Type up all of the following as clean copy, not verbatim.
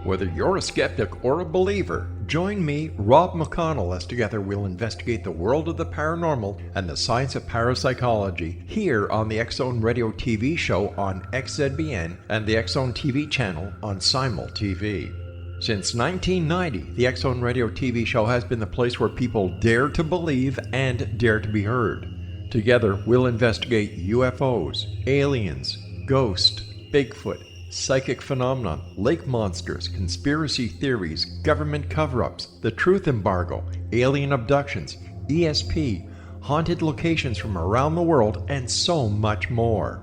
Whether you're a skeptic or a believer, join me, Rob McConnell, as together we'll investigate the world of the paranormal and the science of parapsychology here on the X-Zone Radio TV show on XZBN and the X-Zone TV channel on Simul TV. Since 1990, the X-Zone Radio TV show has been the place where people dare to believe and dare to be heard. Together, we'll investigate UFOs, aliens, ghosts, Bigfoot, psychic phenomenon, lake monsters, conspiracy theories, government cover-ups, the truth embargo, alien abductions, ESP, haunted locations from around the world, and so much more.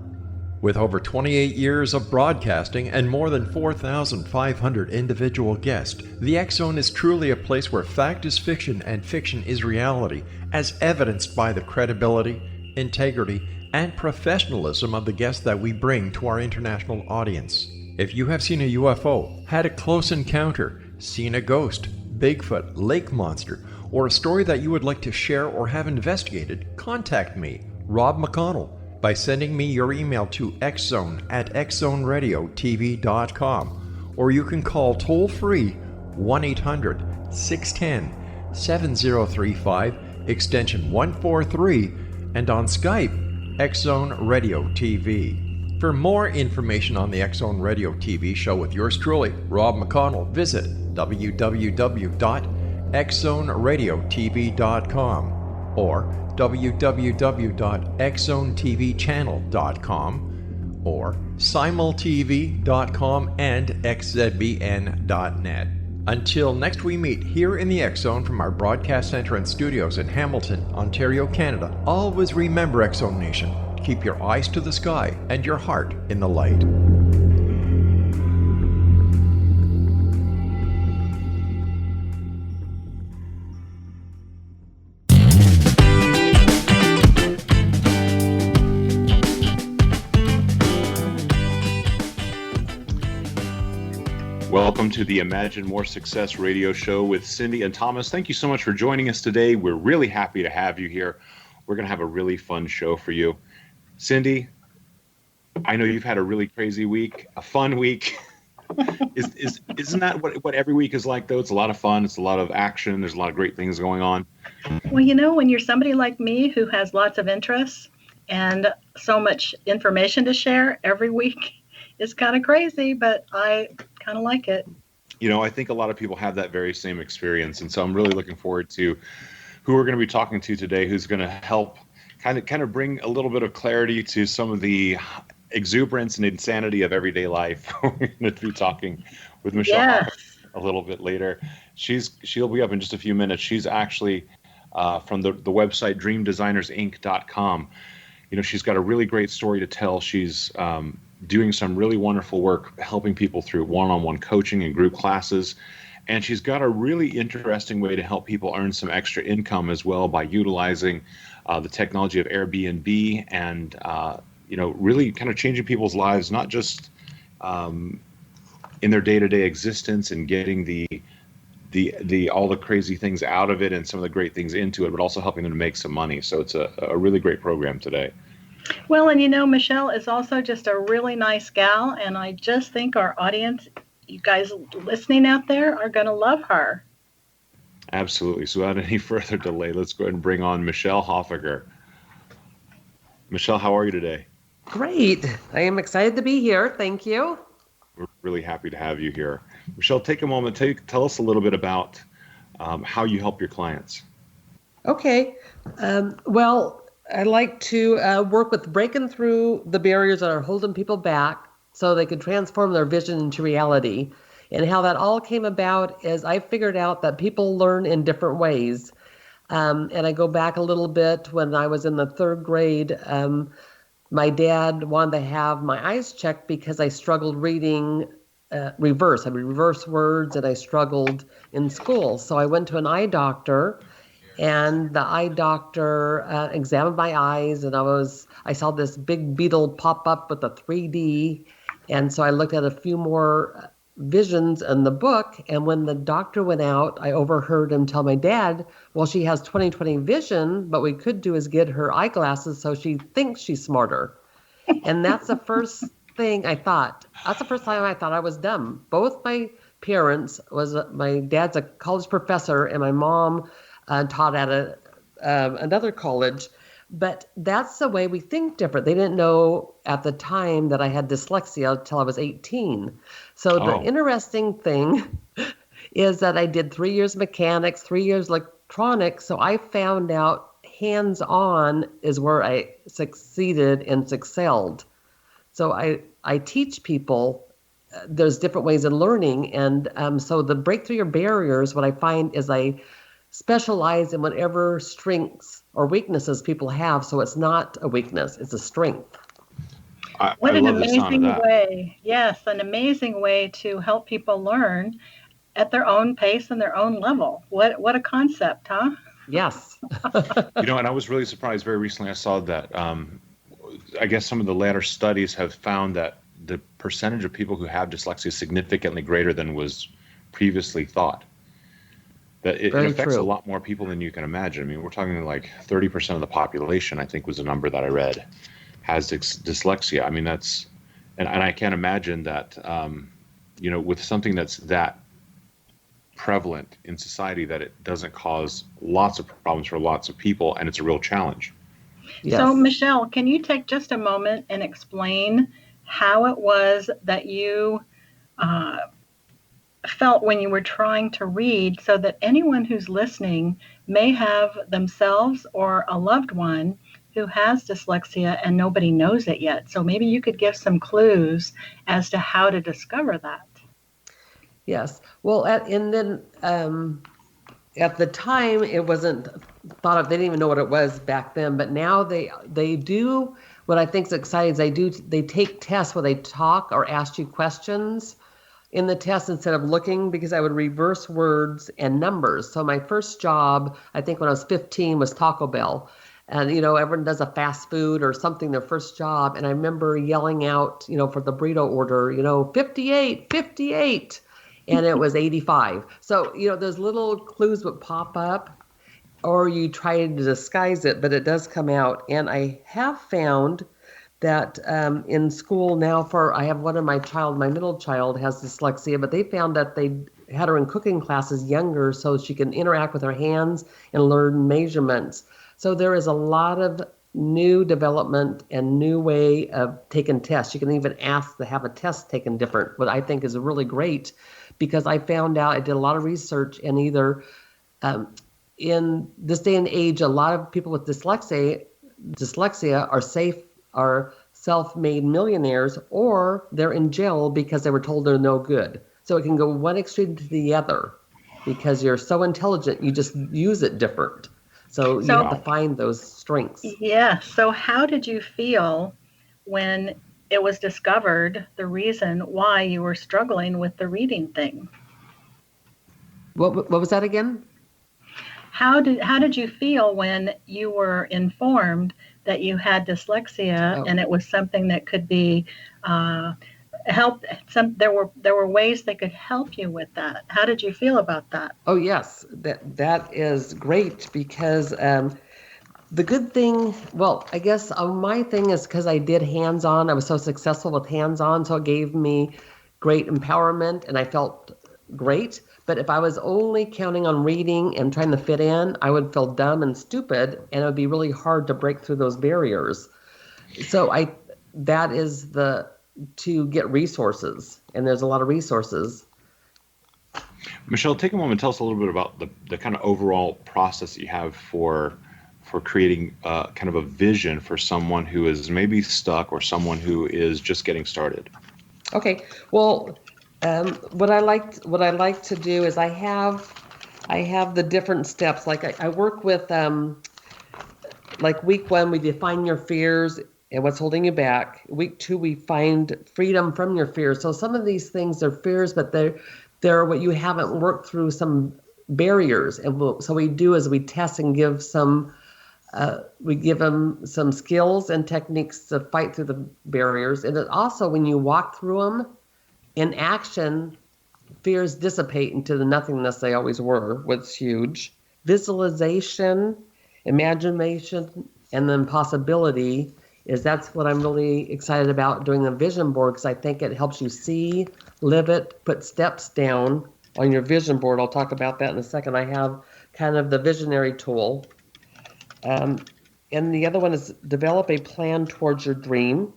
With over 28 years of broadcasting and more than 4,500 individual guests, the X-Zone is truly a place where fact is fiction and fiction is reality, as evidenced by the credibility, integrity, and professionalism of the guests that we bring to our international audience. If you have seen a UFO, had a close encounter, seen a ghost, Bigfoot, lake monster, or a story that you would like to share or have investigated, contact me, Rob McConnell, by sending me your email to xzone@xzoneradiotv.com, or you can call toll-free 1-800-610-7035, extension 143, and on Skype, X-Zone Radio TV. For more information on the X-Zone Radio TV show with yours truly, Rob McConnell, visit www.xzoneradiotv.com or www.xzonetvchannel.com or simultv.com and xzbn.net. Until next we meet here in the X-Zone from our broadcast center and studios in Hamilton, Ontario, Canada, always remember, X-Zone Nation, keep your eyes to the sky and your heart in the light. Welcome to the Imagine More Success radio show with Cindy and Thomas. Thank you so much for joining us today. We're really happy to have you here. We're going to have a really fun show for you. Cindy, I know you've had a really crazy week, a fun week. Isn't that what every week is like, though? It's a lot of fun. It's a lot of action. There's a lot of great things going on. Well, you know, when you're somebody like me who has lots of interests and so much information to share, every week is kind of crazy, but I kind of like it. You know, I think a lot of people have that very same experience. And so I'm really looking forward to who we're going to be talking to today, who's going to help kind of bring a little bit of clarity to some of the exuberance and insanity of everyday life. We're going to be talking with Michele a little bit later. She'll be up in just a few minutes. She's actually from the website dreamdesignersinc.com. You know, she's got a really great story to tell. She's doing some really wonderful work helping people through one-on-one coaching and group classes. And she's got a really interesting way to help people earn some extra income as well by utilizing the technology of Air BnB and, you know, really kind of changing people's lives, not just in their day-to-day existence and getting the all the crazy things out of it and some of the great things into it, but also helping them to make some money. So it's a really great program today. Well, and you know, Michele is also just a really nice gal, and I just think our audience, you guys listening out there, are going to love her. Absolutely. So without any further delay, let's go ahead and bring on Michele Hoffecker. Michele, how are you today? Great. I am excited to be here. Thank you. We're really happy to have you here. Michele, take a moment. Tell us a little bit about how you help your clients. Okay. Well, I like to work with breaking through the barriers that are holding people back so they can transform their vision into reality. And how that all came about is I figured out that people learn in different ways. And I go back a little bit when I was in the third grade. My dad wanted to have my eyes checked because I struggled reading reverse. I would reverse words and I struggled in school. So I went to an eye doctor. And the eye doctor examined my eyes, and I saw this big beetle pop up with a 3D. And so I looked at a few more visions in the book. And when the doctor went out, I overheard him tell my dad, well, she has 20/20 vision, but we could do is get her eyeglasses so she thinks she's smarter. And that's the first thing I thought. That's the first time I thought I was dumb. Both my parents was my dad's a college professor, and my mom taught at another college. But that's the way we think different. They didn't know at the time that I had dyslexia until I was 18. So the interesting thing is that I did 3 years mechanics, 3 years electronics. So I found out hands-on is where I succeeded and excelled. So I teach people there's different ways of learning. And so the break through your barriers, what I find is I specialize in whatever strengths or weaknesses people have. So it's not a weakness, it's a strength. What an amazing way. Yes, an amazing way to help people learn at their own pace and their own level. What a concept, huh? Yes. And I was really surprised. Very recently I saw that I guess some of the latter studies have found that the percentage of people who have dyslexia is significantly greater than was previously thought. That it affects a lot more people than you can imagine. I mean, we're talking like 30% of the population, I think was the number that I read, has dyslexia. I mean, that's, and I can't imagine that, with something that's that prevalent in society, that it doesn't cause lots of problems for lots of people, and it's a real challenge. Yes. So, Michele, can you take just a moment and explain how it was that you felt when you were trying to read, so that anyone who's listening may have themselves or a loved one who has dyslexia and nobody knows it yet? So maybe you could give some clues as to how to discover that. Yes. Well, at the time, it wasn't thought of. They didn't even know what it was back then. But now they do. What I think is exciting is they take tests where they talk or ask you questions in the test instead of looking, because I would reverse words and numbers. So my first job, I think when I was 15, was Taco Bell. And, everyone does a fast food or something, their first job. And I remember yelling out, for the burrito order, 58, 58. And it was 85. So, those little clues would pop up, or you try to disguise it, but it does come out. And I have found that in school now, I have one of my middle child has dyslexia, but they found that they had her in cooking classes younger so she can interact with her hands and learn measurements. So there is a lot of new development and new way of taking tests. You can even ask to have a test taken different, what I think is really great, because I found out, I did a lot of research, and either in this day and age, a lot of people with dyslexia are self-made millionaires, or they're in jail because they were told they're no good. So it can go one extreme to the other, because you're so intelligent, you just use it different. So you have to find those strengths. Yeah. So how did you feel when it was discovered the reason why you were struggling with the reading thing? What was that again? How did you feel when you were informed that you had dyslexia and it was something that could be helped? There were ways they could help you with that. How did you feel about that? Oh yes, that is great, because the good thing, well, I guess my thing is because I did hands-on. I was so successful with hands-on, so it gave me great empowerment, and I felt great. But if I was only counting on reading and trying to fit in, I would feel dumb and stupid, and it would be really hard to break through those barriers. So that is to get resources, and there's a lot of resources. Michele, take a moment and tell us a little bit about the kind of overall process that you have for creating kind of a vision for someone who is maybe stuck, or someone who is just getting started. Okay. Well, what I like to do is I have the different steps. Like I work with like week 1, we define your fears and what's holding you back. Week 2, we find freedom from your fears. So some of these things are fears, but they're what you haven't worked through, some barriers. And so we do is we test and give we give them some skills and techniques to fight through the barriers. And also, when you walk through them in action, fears dissipate into the nothingness they always were, which is huge. Visualization, imagination, and then possibility That's what I'm really excited about doing the vision board, because I think it helps you see, live it, put steps down on your vision board. I'll talk about that in a second. I have kind of the visionary tool. And the other one is develop a plan towards your dream.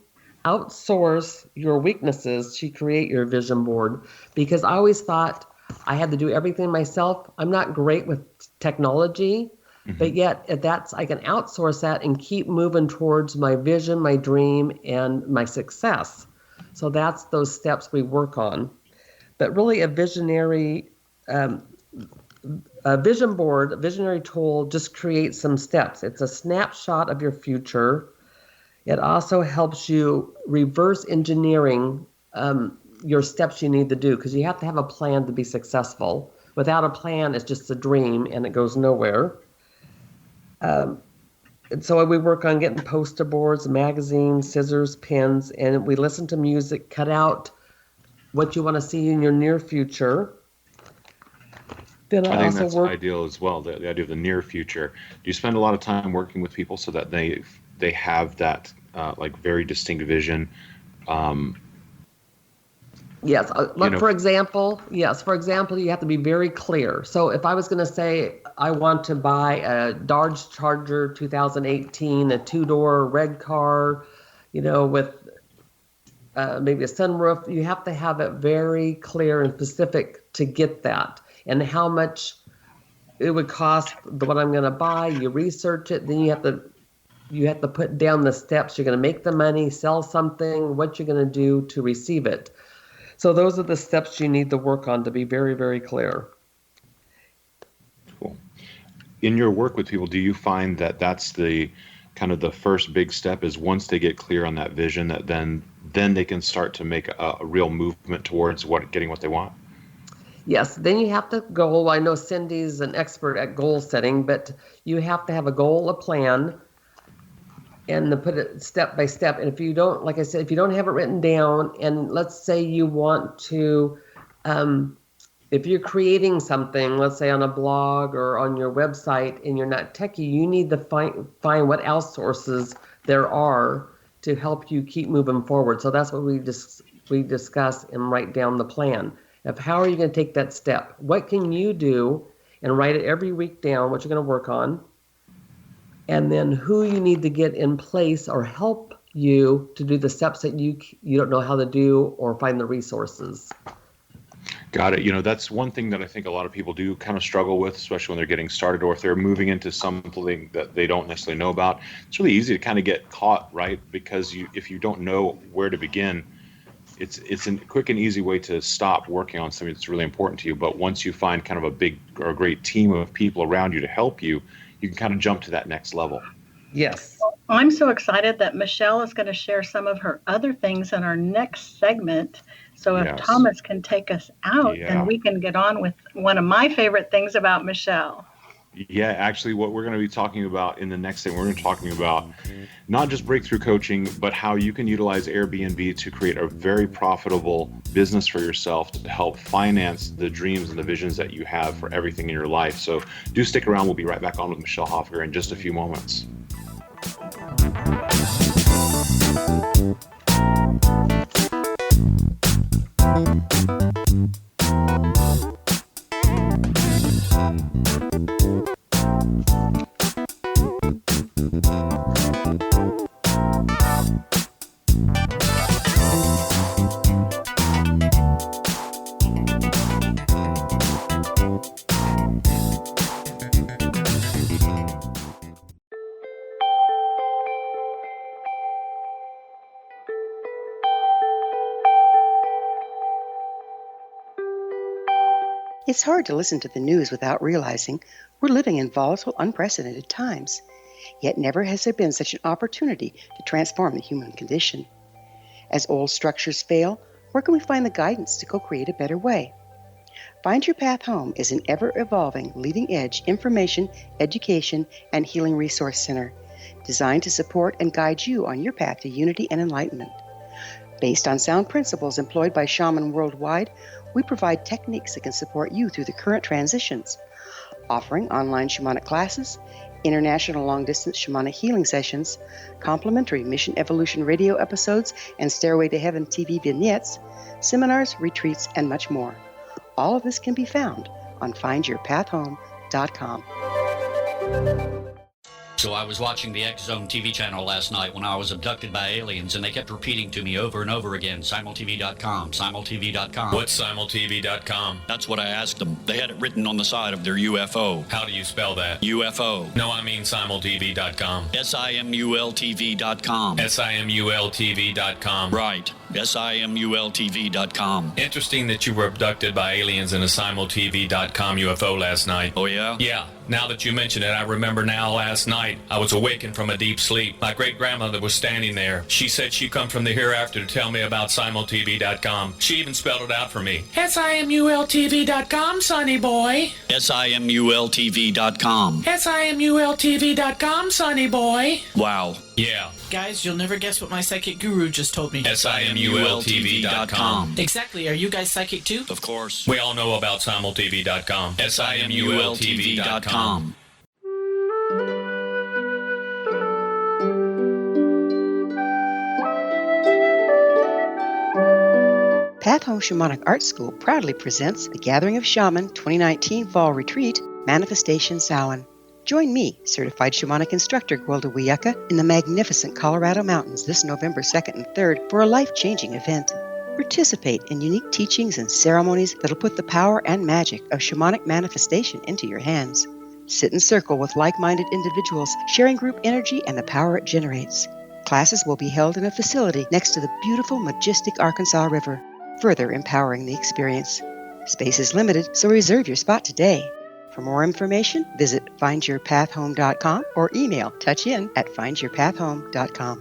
Outsource your weaknesses to create your vision board, because I always thought I had to do everything myself. I'm not great with technology, but yet I can outsource that and keep moving towards my vision, my dream, and my success. So that's those steps we work on. But really a visionary vision board, a visionary tool just creates some steps. It's a snapshot of your future. It also helps you reverse engineering your steps you need to do, because you have to have a plan to be successful. Without a plan, it's just a dream and it goes nowhere. And so we work on getting poster boards, magazines, scissors, pens, and we listen to music, cut out what you want to see in your near future. Then I think that's ideal as well, the idea of the near future. Do you spend a lot of time working with people so that they have that like very distinct vision? Yes. For example, you have to be very clear. So if I was going to say I want to buy a Dodge Charger 2018, a 2-door red car, with maybe a sunroof, you have to have it very clear and specific to get that, and how much it would cost, what I'm going to buy. You research it, then you have to put down the steps. You're going to make the money, sell something, what you're going to do to receive it. So those are the steps you need to work on to be very, very clear. Cool. In your work with people, do you find that that's the kind of the first big step, is once they get clear on that vision, that then they can start to make a real movement towards getting what they want? Yes, then you have to goal. I know Cindy's an expert at goal setting, but you have to have a goal, a plan, and to put it step by step. And if you don't, like I said, if you don't have it written down, and let's say you want to, if you're creating something, let's say on a blog or on your website, and you're not techie, you need to find what outsources there are to help you keep moving forward. So that's what we discuss and write down the plan of how are you going to take that step? What can you do? And write it every week down, what you're going to work on. And then who you need to get in place or help you to do the steps that you don't know how to do, or find the resources. Got it. That's one thing that I think a lot of people do kind of struggle with, especially when they're getting started, or if they're moving into something that they don't necessarily know about. It's really easy to kind of get caught, right? Because if you don't know where to begin, it's a quick and easy way to stop working on something that's really important to you. But once you find kind of a big or a great team of people around you to help you, you can kind of jump to that next level. Yes. I'm so excited that Michele is going to share some of her other things in our next segment. So if Thomas can take us out, then we can get on with one of my favorite things about Michele. Yeah, actually, what we're going to be talking about in the next thing, we're going to be talking about not just breakthrough coaching, but how you can utilize Air BnB to create a very profitable business for yourself to help finance the dreams and the visions that you have for everything in your life. So do stick around. We'll be right back on with Michele Hoffecker in just a few moments. It's hard to listen to the news without realizing we're living in volatile, unprecedented times. Yet never has there been such an opportunity to transform the human condition. As old structures fail, where can we find the guidance to co-create a better way? Find Your Path Home is an ever-evolving, leading-edge information, education, and healing resource center designed to support and guide you on your path to unity and enlightenment. Based on sound principles employed by shamans worldwide, we provide techniques that can support you through the current transitions, offering online shamanic classes, international long-distance shamanic healing sessions, complimentary Mission Evolution radio episodes and Stairway to Heaven TV vignettes, seminars, retreats, and much more. All of this can be found on findyourpathhome.com. So I was watching the X Zone TV channel last night when I was abducted by aliens, and they kept repeating to me over and over again, simultv.com, simultv.com. What's simultv.com? That's what I asked them. They had it written on the side of their UFO. How do you spell that? UFO. No, I mean simultv.com. simultv.com. simultv.com. Right. simultv.com. Interesting that you were abducted by aliens in a simultv.com UFO last night. Oh, yeah? Yeah. Now that you mention it, I remember now last night I was awakened from a deep sleep. My great-grandmother was standing there. She said she'd come from the hereafter to tell me about simultv.com. She even spelled it out for me. simultv.com, sonny boy. simultv.com. simultv.com, sonny boy. Wow. Yeah. Guys, you'll never guess what my psychic guru just told me. simultv.com. Exactly. Are you guys psychic too? Of course. We all know about simultv.com. simultv.com. Path Home Shamanic Art School proudly presents the Gathering of Shaman 2019 Fall Retreat, Manifestation Samhain. Join me, certified shamanic instructor Gwilda Wiyaka, in the magnificent Colorado Mountains this November 2nd and 3rd for a life-changing event. Participate in unique teachings and ceremonies that'll put the power and magic of shamanic manifestation into your hands. Sit in circle with like-minded individuals, sharing group energy and the power it generates. Classes will be held in a facility next to the beautiful, majestic Arkansas River, further empowering the experience. Space is limited, so reserve your spot today. For more information, visit findyourpathhome.com or email touchin@findyourpathhome.com.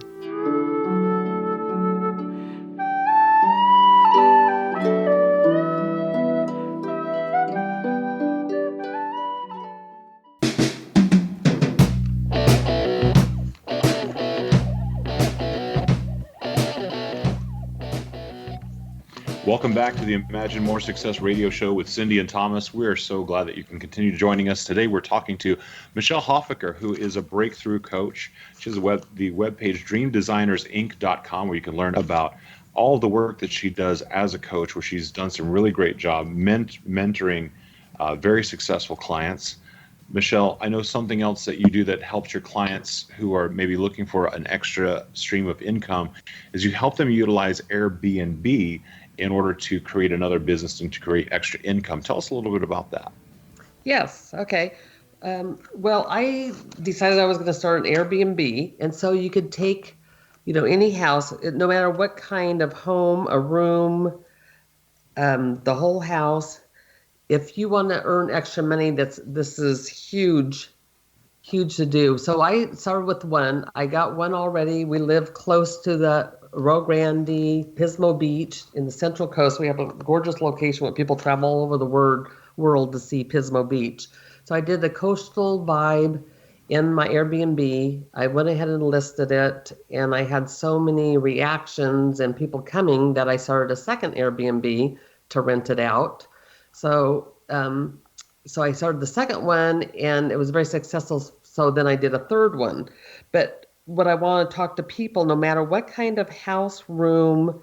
Welcome back to the Imagine More Success radio show with Cindy and Thomas. We are so glad that you can continue joining us. Today we're talking to Michele Hoffecker, who is a breakthrough coach. She has the webpage dreamdesignersinc.com, where you can learn about all the work that she does as a coach, where she's done some really great job mentoring very successful clients. Michele, I know something else that you do that helps your clients who are maybe looking for an extra stream of income is you help them utilize Air BnB in order to create another business and to create extra income. Tell us a little bit about that. Yes. Okay. Well, I decided I was going to start an Airbnb, and so you could take, any house, no matter what kind of home, a room, the whole house. If you want to earn extra money, this is huge to do. So I started with one. I got one already. We live close to the Rio Grande, Pismo Beach in the Central Coast. We have a gorgeous location where people travel all over the world to see Pismo Beach. So I did the coastal vibe in my Airbnb. I went ahead and listed it, and I had so many reactions and people coming that I started a second Airbnb to rent it out. So I started the second one, and it was very successful. So then I did a third one. But what I want to talk to people, no matter what kind of house, room,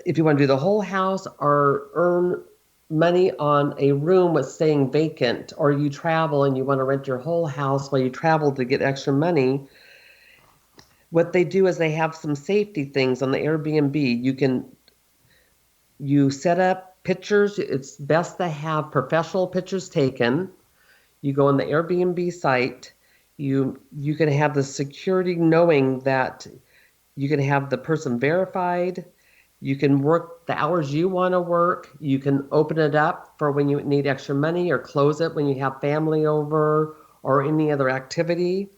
if you want to do the whole house or earn money on a room with staying vacant, or you travel and you want to rent your whole house while you travel to get extra money, what they do is they have some safety things on the Airbnb. You set up pictures. It's best to have professional pictures taken. You go on the Airbnb site. You can have the security knowing that you can have the person verified. You can work the hours you want to work. You can open it up for when you need extra money, or close it when you have family over or any other activity.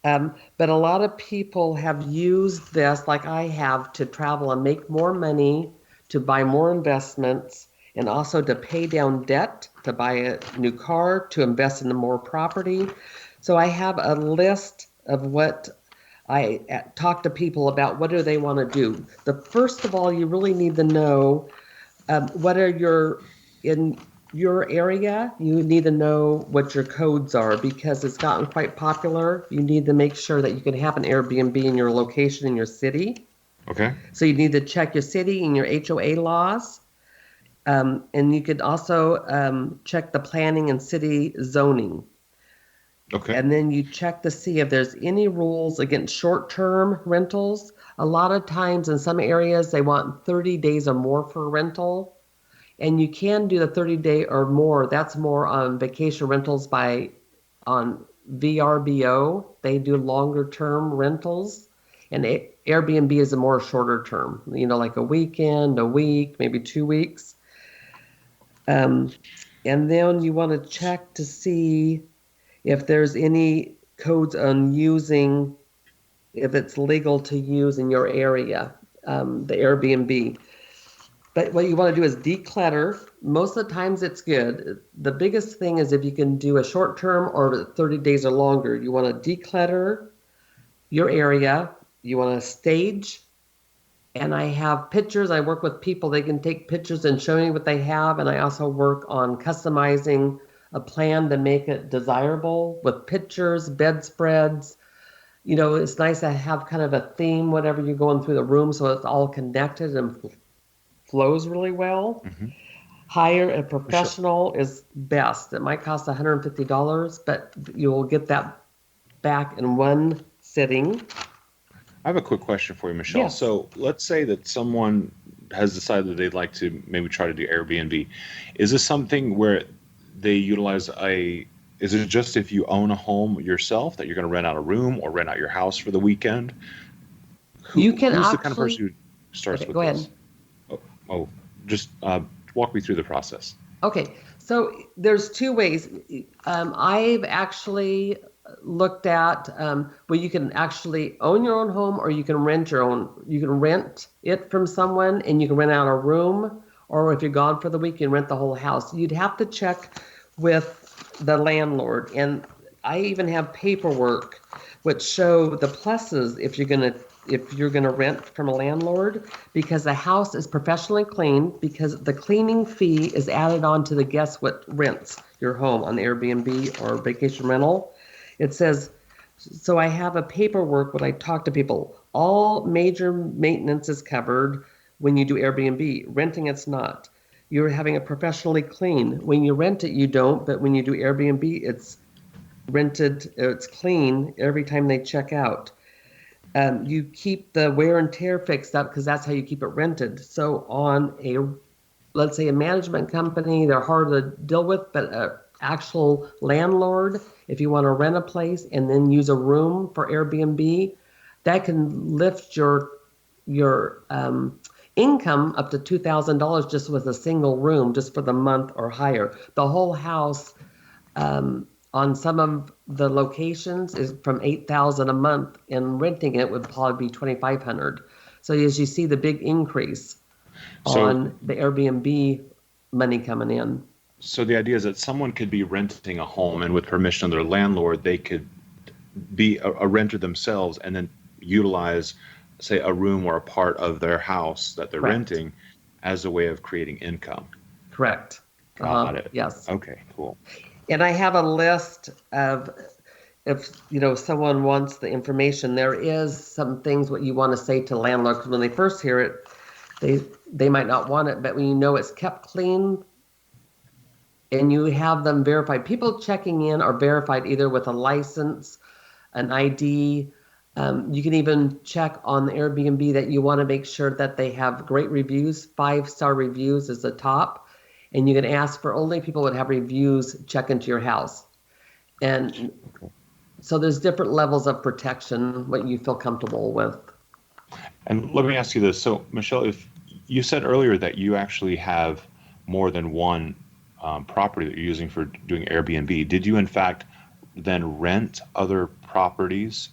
But a lot of people have used this, like I have, to travel and make more money, to buy more investments, and also to pay down debt, to buy a new car, to invest in more property. So I have a list of what I talk to people about. What do they want to do? First of all, you really need to know what are your your area, you need to know what your codes are because it's gotten quite popular. You need to make sure that you can have an Airbnb in your location in your city. Okay. So you need to check your city and your HOA laws. And you could also check the planning and city zoning. Okay. And then you check to see if there's any rules against short-term rentals. A lot of times in some areas, they want 30 days or more for a rental. And you can do the 30-day or more. That's more on vacation rentals on VRBO. They do longer-term rentals. And Airbnb is a more shorter term, like a weekend, a week, maybe 2 weeks. And then you want to check to see if there's any codes on if it's legal to use in your area, the Airbnb. But what you want to do is declutter. Most of the times it's good. The biggest thing is if you can do a short term or 30 days or longer, you want to declutter your area. You want to stage. And I have pictures. I work with people. They can take pictures and show me what they have. And I also work on customizing a plan to make it desirable with pictures, bedspreads. It's nice to have kind of a theme whenever you're going through the room so it's all connected and flows really well. Mm-hmm. Hire a professional is best. It might cost $150, but you'll get that back in one sitting. I have a quick question for you, Michele. Yes. So let's say that someone has decided that they'd like to maybe try to do Airbnb. Is this something where they utilize is it just if you own a home yourself that you're going to rent out a room or rent out your house for the weekend? You can who's actually, the kind of person who starts with go this? ahead. Just walk me through the process. Okay, so there's two ways. I've actually looked at where you can actually own your own home or you can rent your own. You can rent it from someone and you can rent out a room, or if you're gone for the week, you can rent the whole house. You'd have to check with the landlord, and I even have paperwork which show the pluses if you're gonna rent from a landlord, because the house is professionally cleaned, because the cleaning fee is added on to the guest what rents your home on Airbnb or vacation rental. It says, so I have a paperwork when I talk to people, all major maintenance is covered when you do Airbnb. Renting, it's not. You're having it professionally clean. When you rent it, you don't, but when you do Airbnb, it's rented, it's clean every time they check out. You keep the wear and tear fixed up because that's how you keep it rented. So on let's say a management company, they're hard to deal with, but an actual landlord, if you want to rent a place and then use a room for Airbnb, that can lift your income up to $2,000 just with a single room, just for the month or higher. The whole house on some of the locations is from $8,000 a month, and renting it would probably be $2,500. So as you see the big increase on the Airbnb money coming in. So the idea is that someone could be renting a home, and with permission of their landlord, they could be a renter themselves and then utilize, say, a room or a part of their house that they're renting as a way of creating income. Correct. Got it. Yes. Okay, cool. And I have a list of, if someone wants the information, there is some things what you want to say to landlord, because when they first hear it, they might not want it, but when you know it's kept clean and you have them verified, people checking in are verified either with a license, an ID. You can even check on the Airbnb that you want to make sure that they have great reviews. 5-star reviews is the top. And you can ask for only people that have reviews check into your house. And so there's different levels of protection, what you feel comfortable with. And let me ask you this. So, Michele, if you said earlier that you actually have more than one property that you're using for doing Airbnb, did you in fact then rent other properties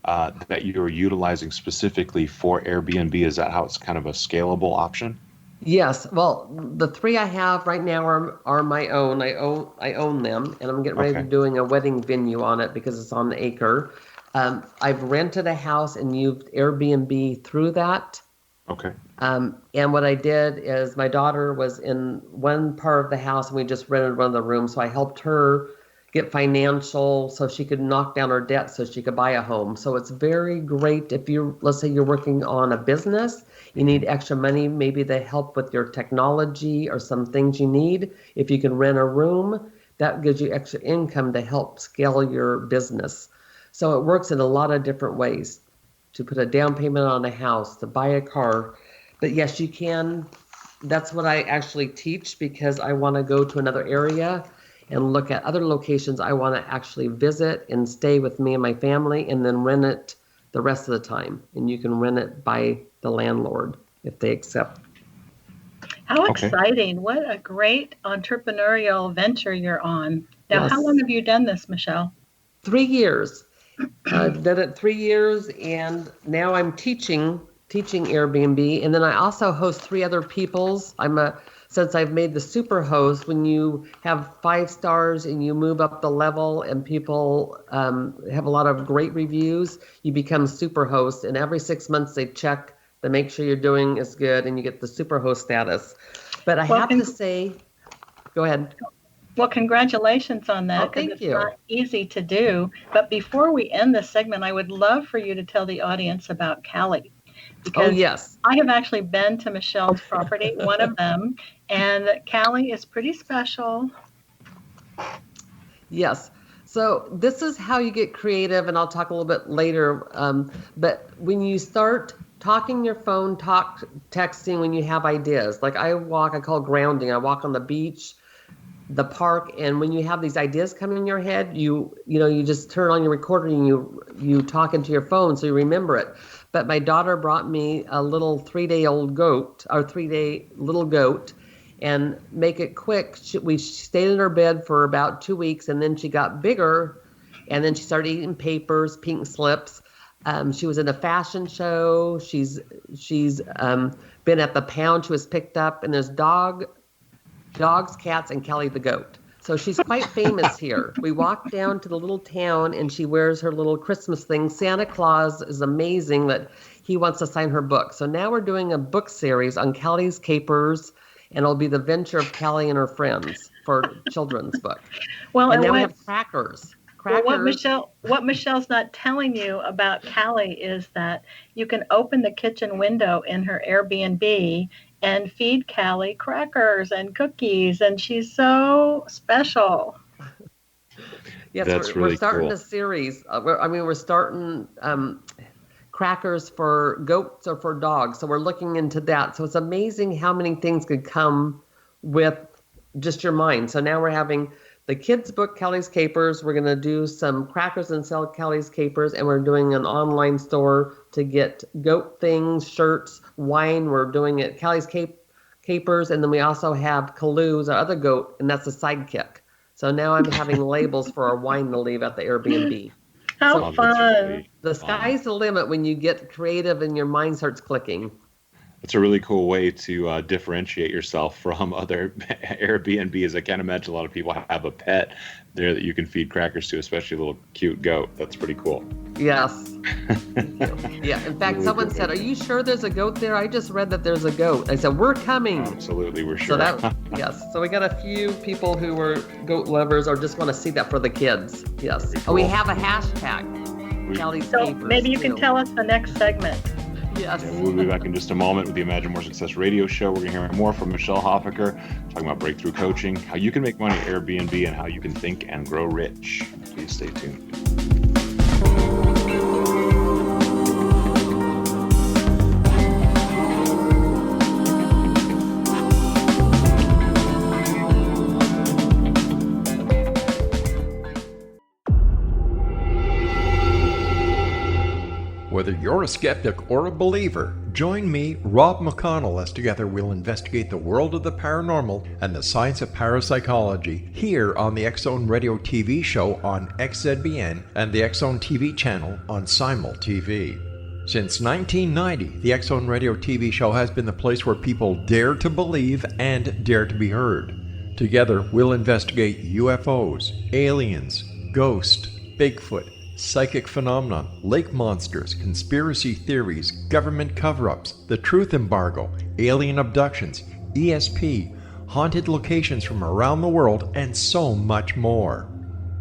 that you're utilizing specifically for Airbnb? Is that how it's kind of a scalable option? Yes. Well, the 3 I have right now are my own. I own them, and I'm getting ready to doing a wedding venue on it because it's on the acre. I've rented a house and used Airbnb through that. Okay. And what I did is my daughter was in one part of the house and we just rented one of the rooms. So I helped her get financial so she could knock down her debt so she could buy a home. So it's very great if you, let's say you're working on a business, you need extra money, maybe they help with your technology or some things you need. If you can rent a room, that gives you extra income to help scale your business. So it works in a lot of different ways, to put a down payment on a house, to buy a car. But yes, you can. That's what I actually teach, because I want to go to another area and look at other locations I want to actually visit and stay with me and my family, and then rent it the rest of the time. And you can rent it by the landlord if they accept. How exciting. What a great entrepreneurial venture you're on. Now, Yes. How long have you done this, Michele? 3 years. I've done it 3 years, and now I'm teaching Airbnb, and then I also host 3 other people's. Since I've made the super host, when you have 5 stars and you move up the level and people have a lot of great reviews, you become super host, and every 6 months they check to make sure you're doing as good and you get the super host status. But I have to say, go ahead. Well, congratulations on that. Thank it's you. not easy to do. But before we end this segment, I would love for you to tell the audience about Callie. Because yes. I have actually been to Michele's property, one of them, and Callie is pretty special. Yes. So this is how you get creative, and I'll talk a little bit later. But when you start talking your phone, texting when you have ideas. Like I call grounding. I walk on the beach, the park, and when you have these ideas come in your head, you just turn on your recorder and you talk into your phone so you remember it. But my daughter brought me a little 3-day-old goat, or 3-day little goat, and make it quick. We stayed in her bed for about 2 weeks, and then she got bigger, and then she started eating papers, pink slips. She was in a fashion show. She's been at the pound. She was picked up, and there's dogs, cats, and Kelly the goat. So she's quite famous here. We walk down to the little town, and she wears her little Christmas thing. Santa Claus is amazing that he wants to sign her book. So now we're doing a book series on Kelly's capers, and it'll be the venture of Kelly and her friends for children's book. Well, and now we have crackers. Well, what Michele's not telling you about Callie is that you can open the kitchen window in her Airbnb and feed Callie crackers and cookies, and she's so special. Yes, That's we're really starting cool. a series. We're starting crackers for goats or for dogs, so we're looking into that. So it's amazing how many things could come with just your mind. So now we're having the kids book, Kelly's Capers. We're going to do some crackers and sell Kelly's Capers, and we're doing an online store to get goat things, shirts, wine. We're doing it Kelly's Capers, and then we also have Kaloo's, our other goat, and that's a sidekick. So now I'm having labels for our wine to leave at the Airbnb. How fun. The sky's the limit when you get creative and your mind starts clicking. It's a really cool way to differentiate yourself from other Airbnbs. I can't imagine a lot of people have a pet there that you can feed crackers to, especially a little cute goat. That's pretty cool. Yes. Yeah. In fact, someone said, "Are you sure there's a goat there? I just read that there's a goat." I said, "We're coming." Absolutely, we're sure. So yes. So we got a few people who were goat lovers or just want to see that for the kids. Yes. Cool. Oh, we have a hashtag. Kelly's So Capers, maybe you can too. tell us the next segment. Yes. Yeah, we'll be back in just a moment with the Imagine More Success radio show. We're going to hear more from Michele Hoffecker, talking about breakthrough coaching, how you can make money at Airbnb, and how you can think and grow rich. Please stay tuned. Whether you're a skeptic or a believer, join me, Rob McConnell, as together we'll investigate the world of the paranormal and the science of parapsychology here on the X-Zone Radio TV show on XZBN and the X-Zone TV channel on Simul TV. Since 1990, the X-Zone Radio TV show has been the place where people dare to believe and dare to be heard. Together, we'll investigate UFOs, aliens, ghosts, Bigfoot, psychic phenomena, lake monsters, conspiracy theories, government cover-ups, the truth embargo, alien abductions, ESP, haunted locations from around the world, and so much more.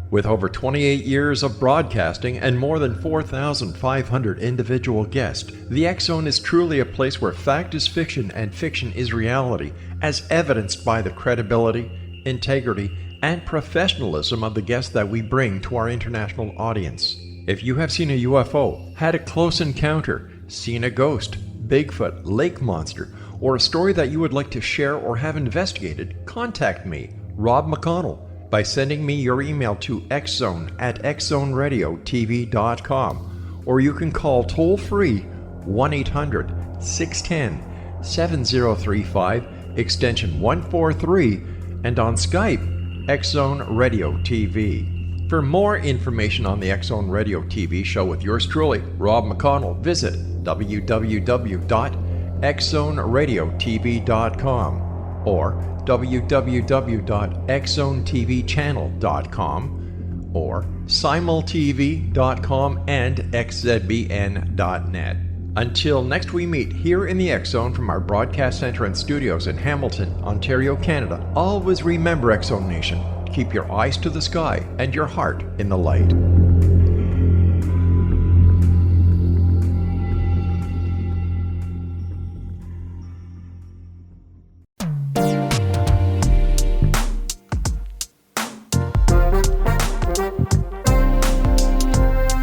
With over 28 years of broadcasting and more than 4,500 individual guests, the X Zone is truly a place where fact is fiction and fiction is reality, as evidenced by the credibility, integrity, and professionalism of the guests that we bring to our international audience. If you have seen a UFO, had a close encounter, seen a ghost, Bigfoot, lake monster, or a story that you would like to share or have investigated, contact me, Rob McConnell, by sending me your email to xzone@xzoneradiotv.com, or you can call toll-free 1-800-610-7035, extension 143, and on Skype, X Zone Radio TV. For more information on the X Zone Radio TV show with yours truly, Rob McConnell, visit www.xzoneradiotv.com or www.xzonetvchannel.com or simultv.com and xzbn.net. Until next we meet here in the X Zone from our broadcast center and studios in Hamilton, Ontario, Canada, always remember, X Zone Nation, keep your eyes to the sky and your heart in the light.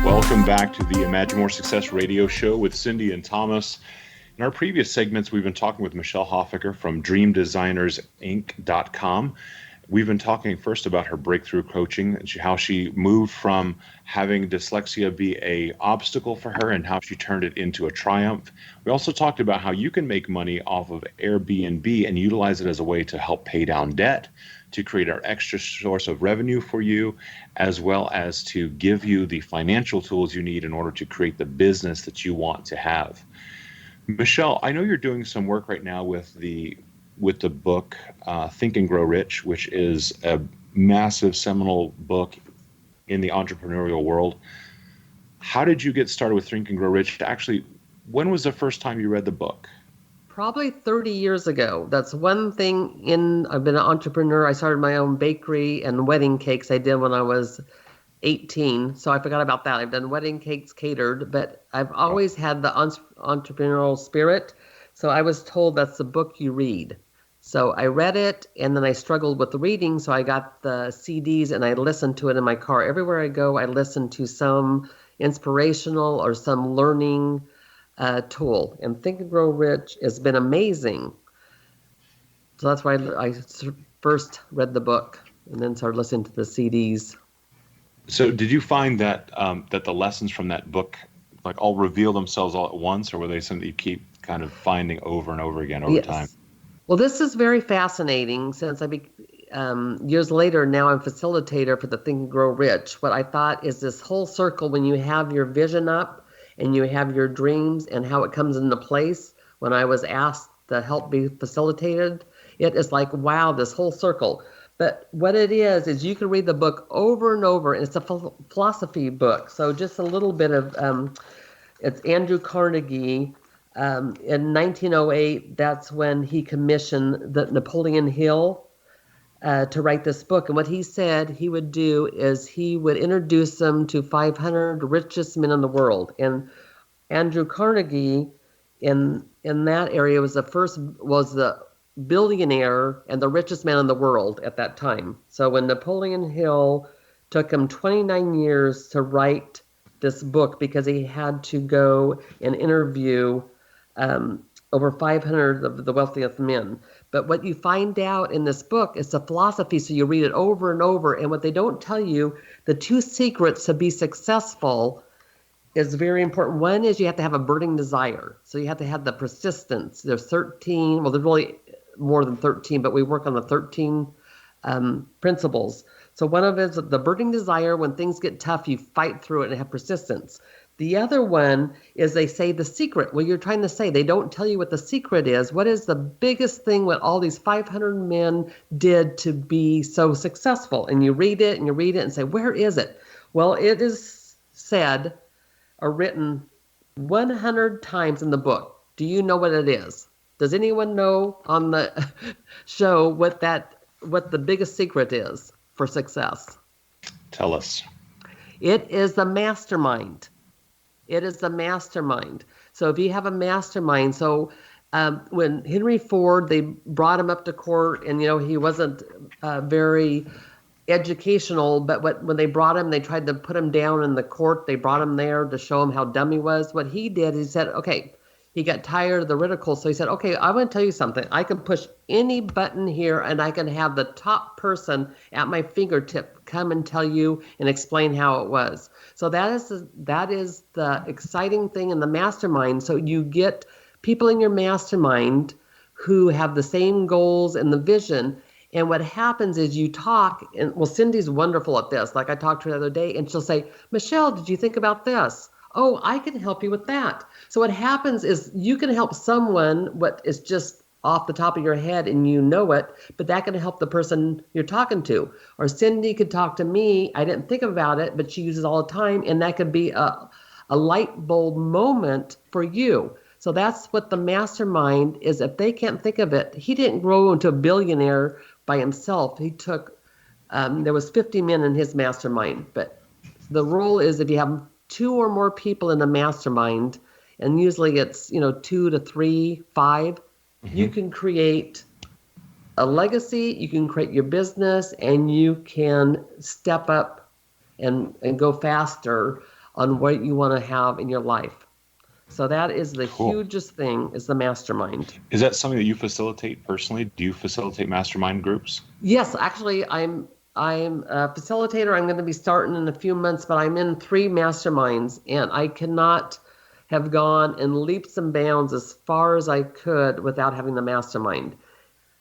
Welcome back to the Imagine More Success radio show with Cindy and Thomas. In our previous segments, we've been talking with Michele Hoffecker from DreamDesignersInc.com. We've been talking first about her breakthrough coaching, and how she moved from having dyslexia be an obstacle for her and how she turned it into a triumph. We also talked about how you can make money off of Air BnB and utilize it as a way to help pay down debt, to create an extra source of revenue for you, as well as to give you the financial tools you need in order to create the business that you want to have. Michele, I know you're doing some work right now with the book Think and Grow Rich, which is a massive seminal book in the entrepreneurial world. How did you get started with Think and Grow Rich? Actually, when was the first time you read the book? Probably 30 years ago. That's one thing I've been an entrepreneur. I started my own bakery and wedding cakes I did when I was 18. So I forgot about that. I've done wedding cakes catered, but I've always had the entrepreneurial spirit. So I was told that's the book you read. So I read it, and then I struggled with the reading. So I got the CDs and I listened to it in my car. Everywhere I go, I listen to some inspirational or some learning tool. And Think and Grow Rich has been amazing. So that's why I first read the book and then started listening to the CDs. So did you find that that the lessons from that book like all reveal themselves all at once, or were they something you keep kind of finding over and over again over time? Well, this is very fascinating since years later, now I'm facilitator for the Think and Grow Rich. What I thought is this whole circle, when you have your vision up and you have your dreams and how it comes into place. When I was asked to help be facilitated, it is like, wow, this whole circle. But what it is you can read the book over and over, and it's a philosophy book. So just a little bit of, it's Andrew Carnegie. In 1908, that's when he commissioned the Napoleon Hill to write this book. And what he said he would do is he would introduce them to 500 richest men in the world. And Andrew Carnegie in that area was the billionaire and the richest man in the world at that time. So when Napoleon Hill took him 29 years to write this book because he had to go and interview over 500 of the wealthiest men. But what you find out in this book is the philosophy, so you read it over and over, and what they don't tell you, the two secrets to be successful is very important. One is you have to have a burning desire. So you have to have the persistence. There's 13, well, there's really more than 13, but we work on the 13 principles. So one of it is the burning desire. When things get tough, you fight through it and have persistence. The other one is they say the secret. Well, you're trying to say, they don't tell you what the secret is. What is the biggest thing what all these 500 men did to be so successful? And you read it and say, where is it? Well, it is said or written 100 times in the book. Do you know what it is? Does anyone know on the show what the biggest secret is for success? Tell us. It is the mastermind. It is the mastermind. So if you have a mastermind, when Henry Ford, they brought him up to court, and he wasn't very educational, but when they brought him, they tried to put him down in the court. They brought him there to show him how dumb he was. What he did, he said, okay, he got tired of the ridicule, so he said, okay, I want to tell you something. I can push any button here, and I can have the top person at my fingertip come and tell you and explain how it was. So that is the exciting thing in the mastermind. So you get people in your mastermind who have the same goals and the vision. And what happens is you talk, and Cindy's wonderful at this. Like I talked to her the other day, and she'll say, Michele, did you think about this? Oh, I can help you with that. So what happens is you can help someone what is just off the top of your head and you know it, but that can help the person you're talking to. Or Cindy could talk to me. I didn't think about it, but she uses it all the time, and that could be a light bulb moment for you. So that's what the mastermind is. If they can't think of it, he didn't grow into a billionaire by himself. He took, there was 50 men in his mastermind, but the rule is if you have 2 or more people in a mastermind, and usually it's 2 to 3, 5, you can create a legacy, you can create your business, and you can step up and go faster on what you want to have in your life. So that is the hugest thing, is the mastermind. Is that something that you facilitate personally? Do you facilitate mastermind groups? Yes, actually, I'm a facilitator. I'm going to be starting in a few months, but I'm in 3 masterminds, and I cannot have gone in leaps and bounds as far as I could without having the mastermind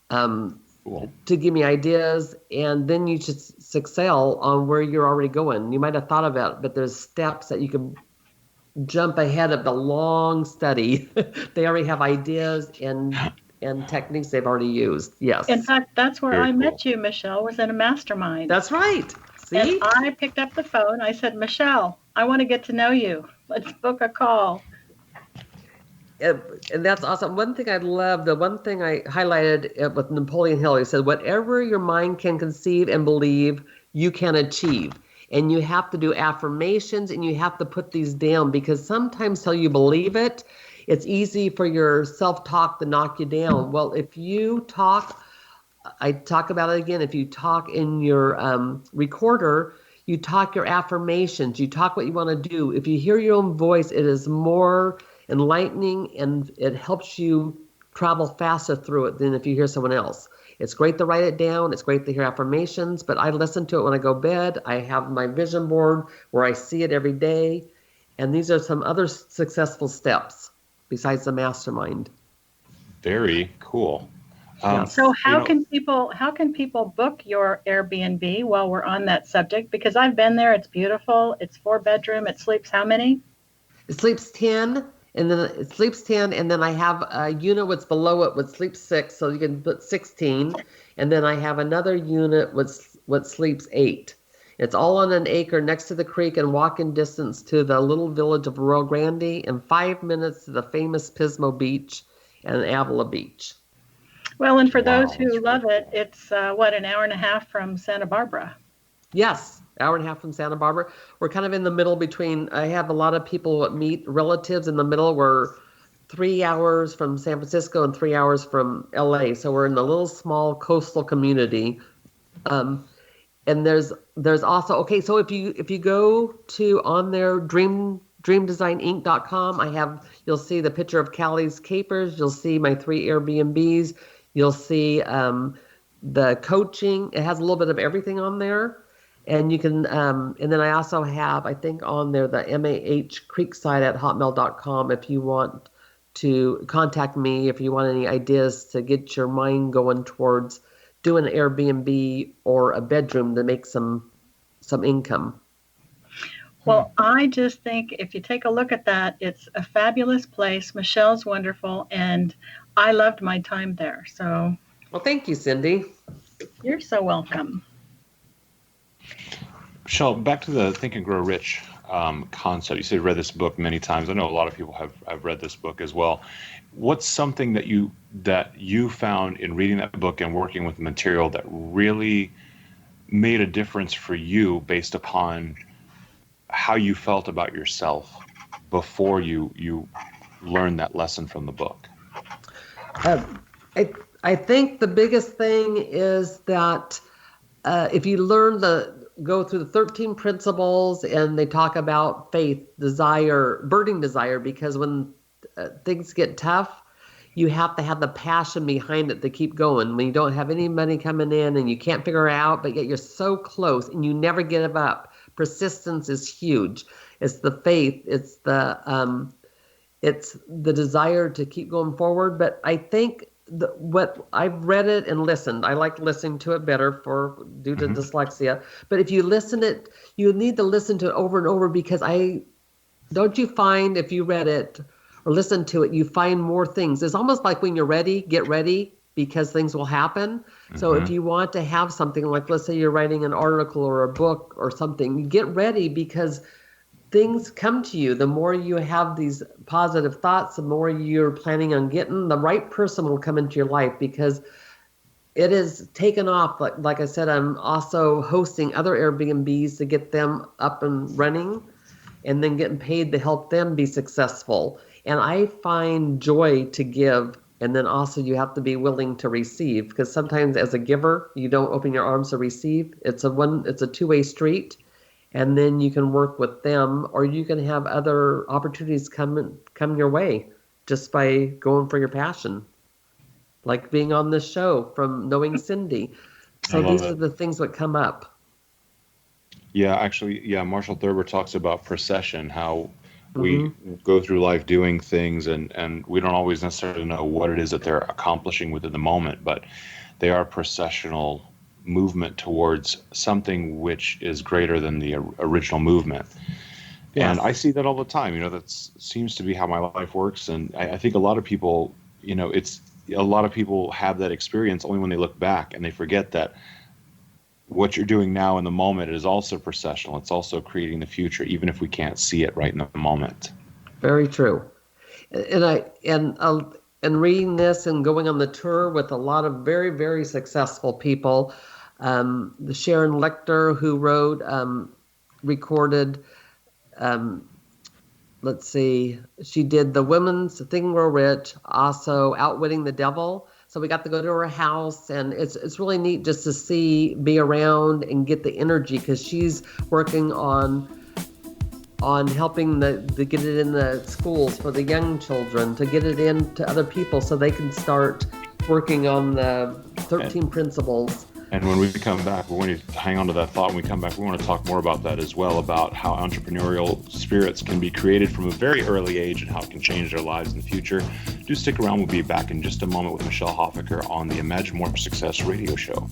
to give me ideas, and then you just excel on where you're already going. You might have thought about it, but there's steps that you can jump ahead of the long study. They already have ideas and techniques they've already used. Yes. In fact, that's where I met you, Michele, was in a mastermind. That's right. See? And I picked up the phone. I said, Michele, I want to get to know you. Let's book a call. And that's awesome. One thing I love, the one thing I highlighted with Napoleon Hill, he said, whatever your mind can conceive and believe, you can achieve. And you have to do affirmations, and you have to put these down, because sometimes till you believe it, it's easy for your self-talk to knock you down. Well, if you talk, I talk about it again, if you talk in your recorder, you talk your affirmations, you talk what you want to do. If you hear your own voice, it is more enlightening, and it helps you travel faster through it than if you hear someone else. It's great to write it down. It's great to hear affirmations, but I listen to it when I go to bed. I have my vision board where I see it every day. And these are some other successful steps besides the mastermind. Very cool. So how can people book your Airbnb while we're on that subject? Because I've been there. It's beautiful. It's 4-bedroom. It sleeps how many? It sleeps 10. And then it sleeps 10, and then I have a unit what's below it which sleeps 6, so you can put 16. And then I have another unit what sleeps 8. It's all on an acre next to the creek and walking distance to the little village of Rio Grande, and 5 minutes to the famous Pismo Beach and Avila Beach. Well, and for those who love it, it's an hour and a half from Santa Barbara. Yes, hour and a half from Santa Barbara. We're kind of in the middle between, I have a lot of people that meet relatives in the middle. We're 3 hours from San Francisco and 3 hours from LA. So we're in a little small coastal community. And there's also, so if you go to on their dreamdesigninc.com, you'll see the picture of Callie's Capers. You'll see my 3 Airbnbs. You'll see the coaching. It has a little bit of everything on there. And you can, and then I also have, I think on there, the mahcreekside@hotmail.com if you want to contact me, if you want any ideas to get your mind going towards doing an Airbnb or a bedroom to make some income. Well, I just think if you take a look at that, it's a fabulous place. Michele's wonderful, and I loved my time there. So, well, thank you, Cindy. You're so welcome. Michele, back to the Think and Grow Rich concept. You said you read this book many times. I know a lot of people have read this book as well. What's something that you found in reading that book and working with the material that really made a difference for you based upon how you felt about yourself before you learned that lesson from the book? I think the biggest thing is that if you go through the 13 principles, and they talk about faith, desire, burning desire, because when things get tough, you have to have the passion behind it to keep going. When you don't have any money coming in and you can't figure it out, but yet you're so close and you never give up. Persistence is huge. It's the faith. It's the desire to keep going forward. But I think what I've read it and listened. I like listening to it better due to dyslexia. But if you you need to listen to it over and over, because don't you find if you read it or listen to it, you find more things. It's almost like when you're ready, get ready, because things will happen. So if you want to have something like, let's say you're writing an article or a book or something, get ready, because things come to you. The more you have these positive thoughts, the more you're planning on getting, the right person will come into your life, because it is taken off. Like I said, I'm also hosting other Airbnbs to get them up and running, and then getting paid to help them be successful. And I find joy to give, and then also you have to be willing to receive, because sometimes as a giver, you don't open your arms to receive. It's a two-way street. And then you can work with them, or you can have other opportunities come your way just by going for your passion, like being on this show from knowing Cindy. So these are the things that come up. Yeah, actually, Marshall Thurber talks about procession, how we go through life doing things, and we don't always necessarily know what it is that they're accomplishing within the moment, but they are processional movement towards something which is greater than the original movement. Yes. And I see that all the time. That seems to be how my life works. And I think a lot of people, a lot of people have that experience only when they look back, and they forget that what you're doing now in the moment is also processional. It's also creating the future, even if we can't see it right in the moment. Very true. And reading this and going on the tour with a lot of very, very successful people, the Sharon Lecter, who recorded, she did The Women's Think and Grow Rich, also Outwitting the Devil. So we got to go to her house, and it's really neat just to be around and get the energy, because she's working on helping to get it in the schools for the young children, to get it into other people so they can start working on the 13 principles. And when we come back, we're going to hang on to that thought. When we come back, we want to talk more about that as well, about how entrepreneurial spirits can be created from a very early age and how it can change their lives in the future. Do stick around. We'll be back in just a moment with Michele Hoffecker on the Imagine More Success radio show.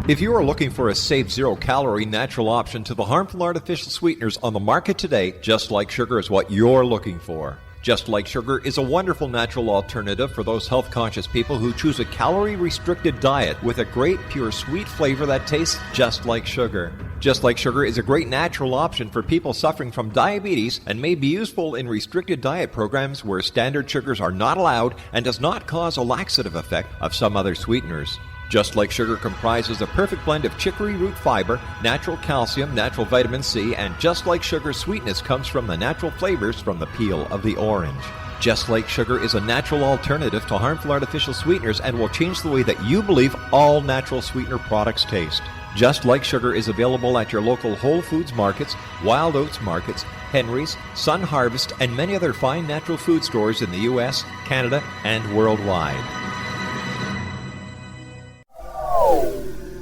If you are looking for a safe, zero-calorie natural option to the harmful artificial sweeteners on the market today, Just Like Sugar is what you're looking for. Just Like Sugar is a wonderful natural alternative for those health-conscious people who choose a calorie-restricted diet with a great, pure, sweet flavor that tastes just like sugar. Just Like Sugar is a great natural option for people suffering from diabetes and may be useful in restricted diet programs where standard sugars are not allowed and does not cause a laxative effect of some other sweeteners. Just Like Sugar comprises a perfect blend of chicory root fiber, natural calcium, natural vitamin C, and Just Like Sugar's sweetness comes from the natural flavors from the peel of the orange. Just Like Sugar is a natural alternative to harmful artificial sweeteners and will change the way that you believe all natural sweetener products taste. Just Like Sugar is available at your local Whole Foods markets, Wild Oats markets, Henry's, Sun Harvest, and many other fine natural food stores in the U.S., Canada, and worldwide.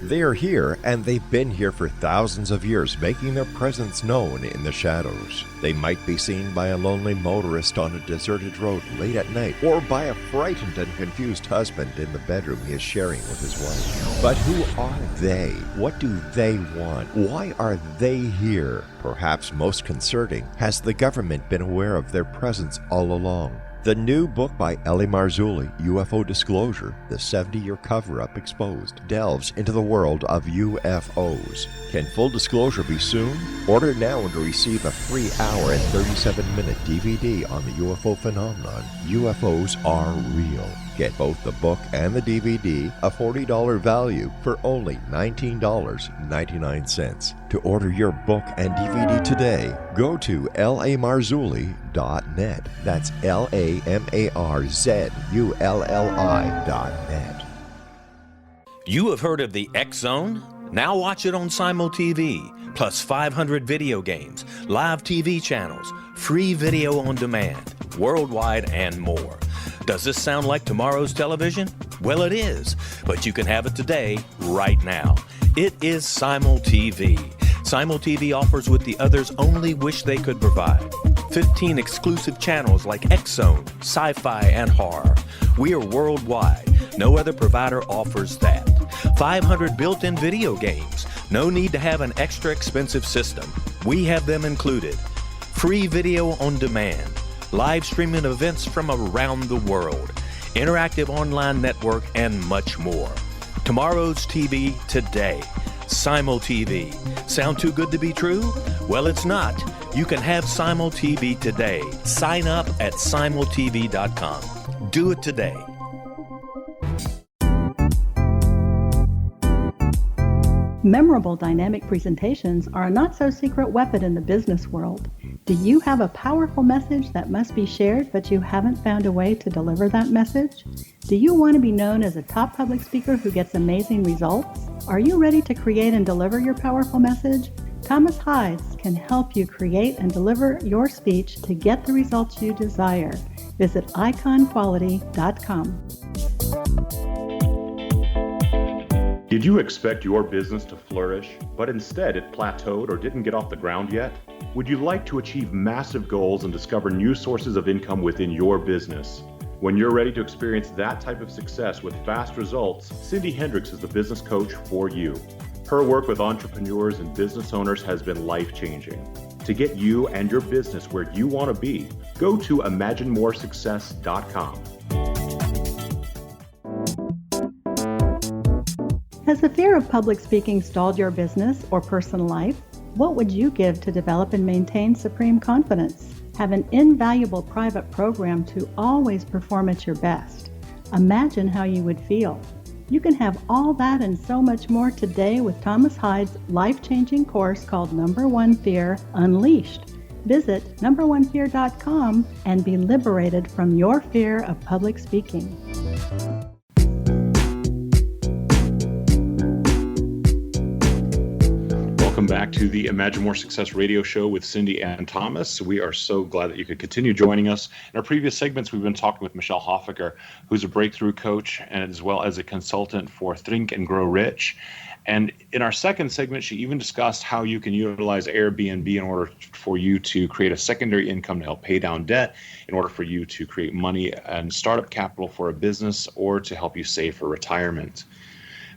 They are here, and they've been here for thousands of years, making their presence known in the shadows. They might be seen by a lonely motorist on a deserted road late at night, or by a frightened and confused husband in the bedroom he is sharing with his wife. But who are they? What do they want? Why are they here? Perhaps most concerning, has the government been aware of their presence all along? The new book by Ellie Marzulli, UFO Disclosure, the 70-year cover-up exposed, delves into the world of UFOs. Can full disclosure be soon? Order now and receive a free hour and 37-minute DVD on the UFO phenomenon. UFOs are real. Get both the book and the DVD, a $40 value, for only $19.99. To order your book and DVD today, go to lamarzulli.net. That's LAMARZULLI.net. You have heard of the X Zone? Now watch it on Simul TV, plus 500 video games, live TV channels, free video on demand, worldwide, and more. Does this sound like tomorrow's television? Well, it is, but you can have it today, right now. It is Simul TV. Simul TV offers what the others only wish they could provide. 15 exclusive channels like X-Zone, Sci-Fi, and Horror. We are worldwide. No other provider offers that. 500 built-in video games. No need to have an extra expensive system. We have them included. Free video on demand. Live streaming events from around the world, interactive online network, and much more. Tomorrow's TV today. Simul TV. Sound too good to be true? Well, it's not. You can have Simul TV today. Sign up at simultv.com. Do it today. Memorable dynamic presentations are a not-so-secret weapon in the business world. Do you have a powerful message that must be shared, but you haven't found a way to deliver that message? Do you want to be known as a top public speaker who gets amazing results? Are you ready to create and deliver your powerful message? Thomas Hides can help you create and deliver your speech to get the results you desire. Visit iconquality.com. Did you expect your business to flourish, but instead it plateaued or didn't get off the ground yet? Would you like to achieve massive goals and discover new sources of income within your business? When you're ready to experience that type of success with fast results, Cindy Hendricks is the business coach for you. Her work with entrepreneurs and business owners has been life-changing. To get you and your business where you want to be, go to imaginemoresuccess.com. Has the fear of public speaking stalled your business or personal life? What would you give to develop and maintain supreme confidence? Have an invaluable private program to always perform at your best. Imagine how you would feel. You can have all that and so much more today with Thomas Hides' life-changing course called Number One Fear Unleashed. Visit numberonefear.com and be liberated from your fear of public speaking. Welcome back to the Imagine More Success radio show with Cindy and Thomas. We are so glad that you could continue joining us. In our previous segments, we've been talking with Michele Hoffecker, who's a breakthrough coach and as well as a consultant for Think and Grow Rich. And in our second segment, she even discussed how you can utilize Air BnB in order for you to create a secondary income to help pay down debt, in order for you to create money and startup capital for a business, or to help you save for retirement.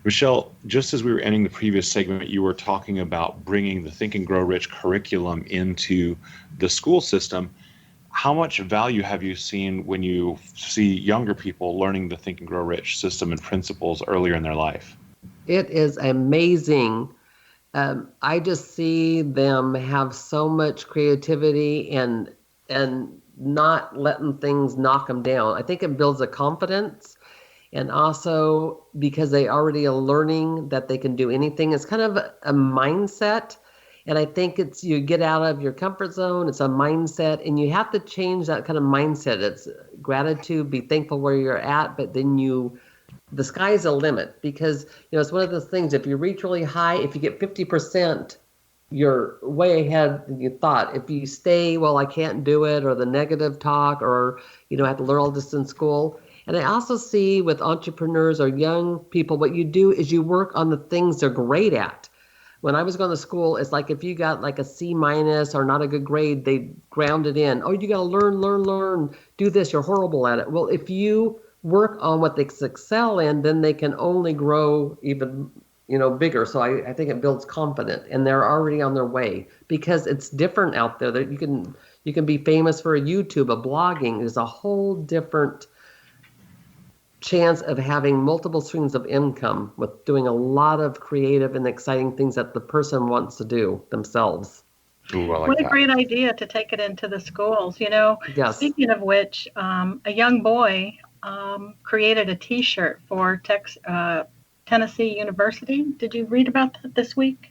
Michele, just as we were ending the previous segment, you were talking about bringing the Think and Grow Rich curriculum into the school system. How much value have you seen when you see younger people learning the Think and Grow Rich system and principles earlier in their life? It is amazing. I just see them have so much creativity and not letting things knock them down. I think it builds a confidence. And also because they already are learning that they can do anything. It's kind of a mindset. And I think it's, you get out of your comfort zone. It's a mindset, and you have to change that kind of mindset. It's gratitude, be thankful where you're at, but then the sky's the limit, because, it's one of those things. If you reach really high, if you get 50%, you're way ahead than you thought. If you stay, well, I can't do it, or the negative talk, or, I have to learn all this in school. And I also see with entrepreneurs or young people, what you do is you work on the things they're great at. When I was going to school, it's like if you got like a C- or not a good grade, they ground it in. Oh, you got to learn, do this. You're horrible at it. Well, if you work on what they excel in, then they can only grow even, bigger. So I think it builds confidence, and they're already on their way because it's different out there. That you can be famous for a YouTube, a blogging is a whole different chance of having multiple streams of income with doing a lot of creative and exciting things that the person wants to do themselves. Ooh, I like What a that. great idea to take it into the schools. Yes. Speaking of which, a young boy created a T-shirt for Tennessee University. Did you read about that this week?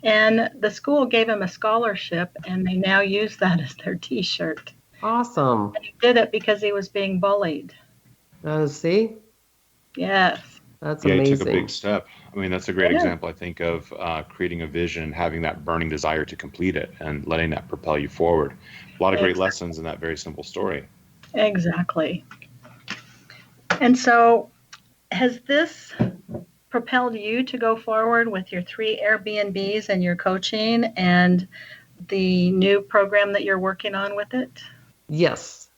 And the school gave him a scholarship, and they now use that as their T-shirt. Awesome. And he did it because he was being bullied. See? Yes. That's Yeah, amazing. he took a big step. I mean, that's a great example, I think, of creating a vision, having that burning desire to complete it, and letting that propel you forward. A lot of great lessons in that very simple story. Exactly. And so, has this propelled you to go forward with your 3 Airbnbs and your coaching and the new program that you're working on with it? Yes.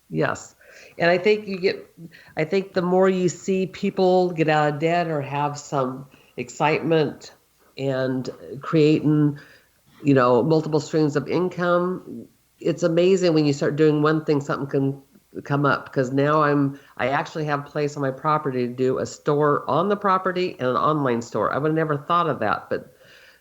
And I think the more you see people get out of debt or have some excitement and creating, multiple streams of income, it's amazing when you start doing one thing, something can come up. Because now I actually have a place on my property to do a store on the property and an online store. I would have never thought of that, but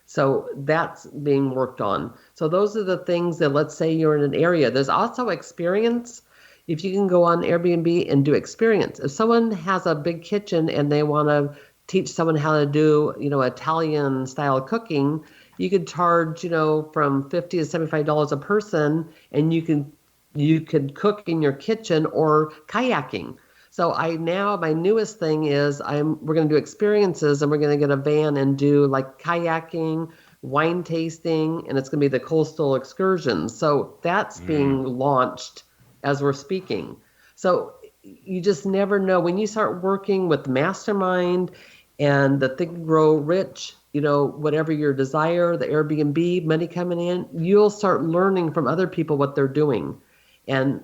so that's being worked on. So those are the things that, let's say you're in an area. There's also experience. If you can go on Airbnb and do experience. If someone has a big kitchen and they want to teach someone how to do, Italian style cooking, you could charge, from $50 to $75 a person, and you can cook in your kitchen or kayaking. So my newest thing is we're going to do experiences, and we're going to get a van and do like kayaking, wine tasting, and it's going to be the coastal excursions. So that's being launched as we're speaking. So you just never know. When you start working with Mastermind and the Think and Grow Rich, whatever your desire, the Airbnb, money coming in, you'll start learning from other people what they're doing. And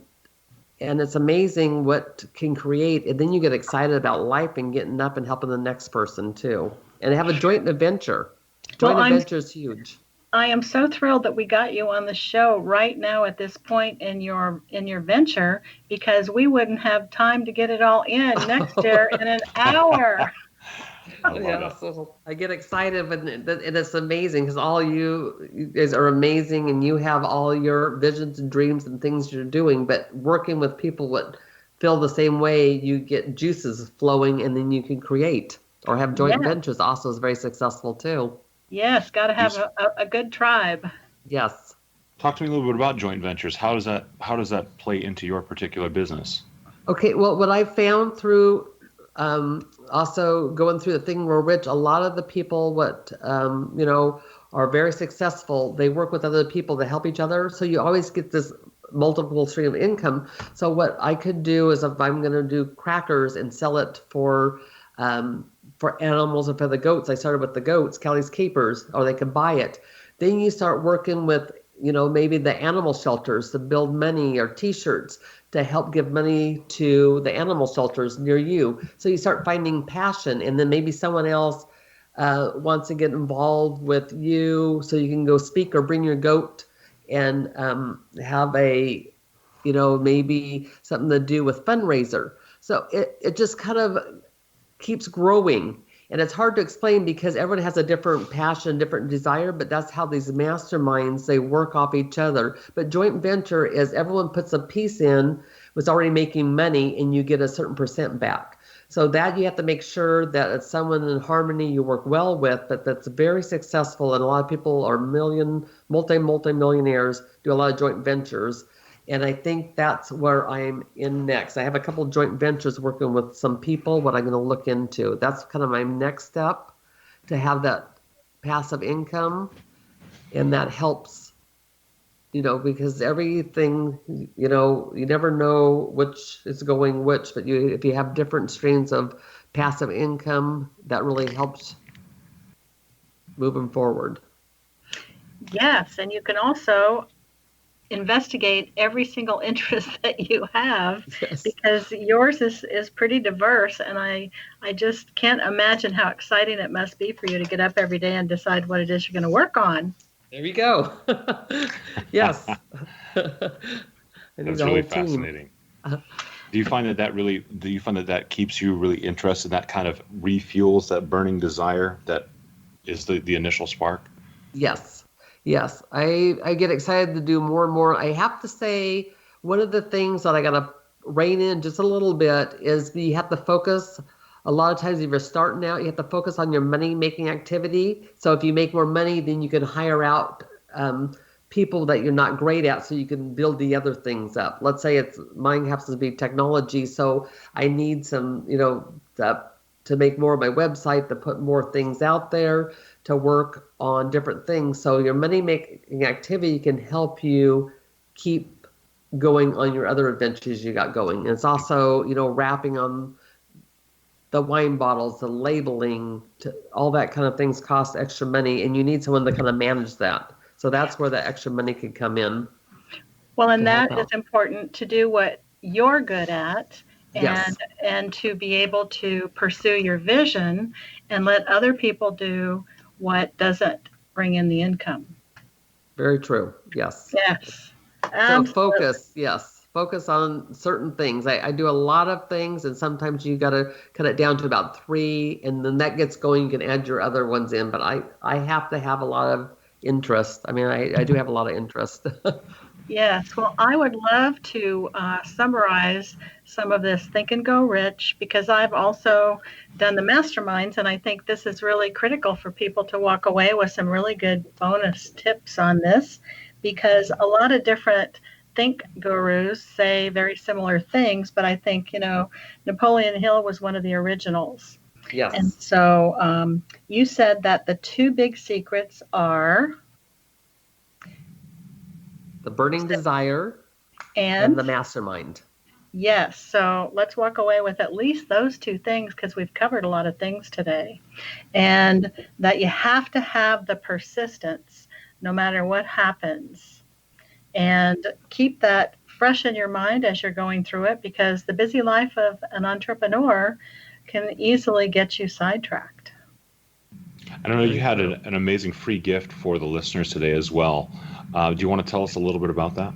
it's amazing what can create. And then you get excited about life and getting up and helping the next person too. And have a joint adventure. Adventure is huge. I am so thrilled that we got you on the show right now at this point in your venture, because we wouldn't have time to get it all in next year in an hour. So I get excited, and it's amazing because all you guys are amazing, and you have all your visions and dreams and things you're doing. But working with people that feel the same way, you get juices flowing, and then you can create or have joint ventures. Also, is very successful too. Yes, got to have a good tribe. Yes. Talk to me a little bit about joint ventures. How does that play into your particular business? Okay, well, what I found through also going through the Thing We're Rich, a lot of the people are very successful. They work with other people to help each other. So you always get this multiple stream of income. So what I could do is, if I'm going to do crackers and sell it for animals and for the goats, I started with the goats, Kelly's Capers, or they could buy it. Then you start working with, maybe the animal shelters to build money, or T-shirts to help give money to the animal shelters near you. So you start finding passion, and then maybe someone else wants to get involved with you, so you can go speak or bring your goat and have a, maybe something to do with fundraiser. So it just kind of keeps growing. And it's hard to explain because everyone has a different passion, different desire, but that's how these masterminds, they work off each other. But joint venture is everyone puts a piece in, was already making money, and you get a certain percent back. So that you have to make sure that it's someone in harmony you work well with, but that's very successful. And a lot of people are multi-millionaires, do a lot of joint ventures. And I think that's where I'm in next. I have a couple of joint ventures working with some people, what I'm going to look into. That's kind of my next step, to have that passive income. And that helps because everything, you never know which is going which, but if you have different streams of passive income, that really helps moving forward. Yes, and you can also investigate every single interest that you have, Yes. because yours is pretty diverse, and I just can't imagine how exciting it must be for you to get up every day and decide what it is you're going to work on. There you go. Yes. That's really fascinating. Do you find that keeps you really interested, that kind of refuels that burning desire that is the initial spark? Yes. I get excited to do more and more. I have to say, one of the things that I got to rein in just a little bit is you have to focus. A lot of times if you're starting out, you have to focus on your money-making activity. So if you make more money, then you can hire out people that you're not great at, so you can build the other things up. Let's say mine happens to be technology, so I need some, to make more of my website, to put more things out there, to work on different things. So your money-making activity can help you keep going on your other adventures you got going. And it's also, wrapping on the wine bottles, the labeling, all that kind of things cost extra money, and you need someone to kind of manage that. So that's where the extra money could come in. Well, and that is important, to do what you're good at, and to be able to pursue your vision and let other people do what doesn't bring in the income. Very true. Yes. Yes. So focus on certain things. I do a lot of things, and sometimes you got to cut it down to about 3, and then that gets going. You can add your other ones in, but I have to have a lot of interest. I mean, I do have a lot of interest. Yes. Well, I would love to summarize some of this Think and Go Rich, because I've also done the masterminds, and I think this is really critical for people to walk away with some really good bonus tips on this, because a lot of different think gurus say very similar things, but I think, Napoleon Hill was one of the originals. Yes. And so you said that the 2 big secrets are the burning desire and the mastermind. Yes. So let's walk away with at least those 2 things, because we've covered a lot of things today. And that you have to have the persistence no matter what happens. And keep that fresh in your mind as you're going through it, because the busy life of an entrepreneur can easily get you sidetracked. I don't know, you had an amazing free gift for the listeners today as well. Do you want to tell us a little bit about that?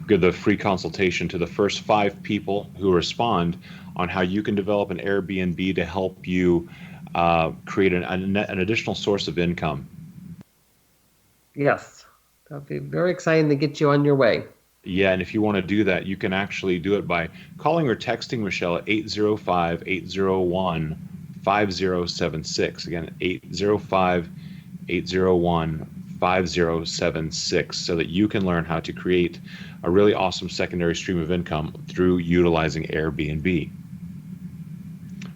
Give the free consultation to the first 5 people who respond on how you can develop an Airbnb to help you create an additional source of income. Yes. That'll be very exciting to get you on your way. Yeah, and if you want to do that, you can actually do it by calling or texting Michele at 805-801-5076. Again, 805-801-5076, so that you can learn how to create a really awesome secondary stream of income through utilizing Airbnb.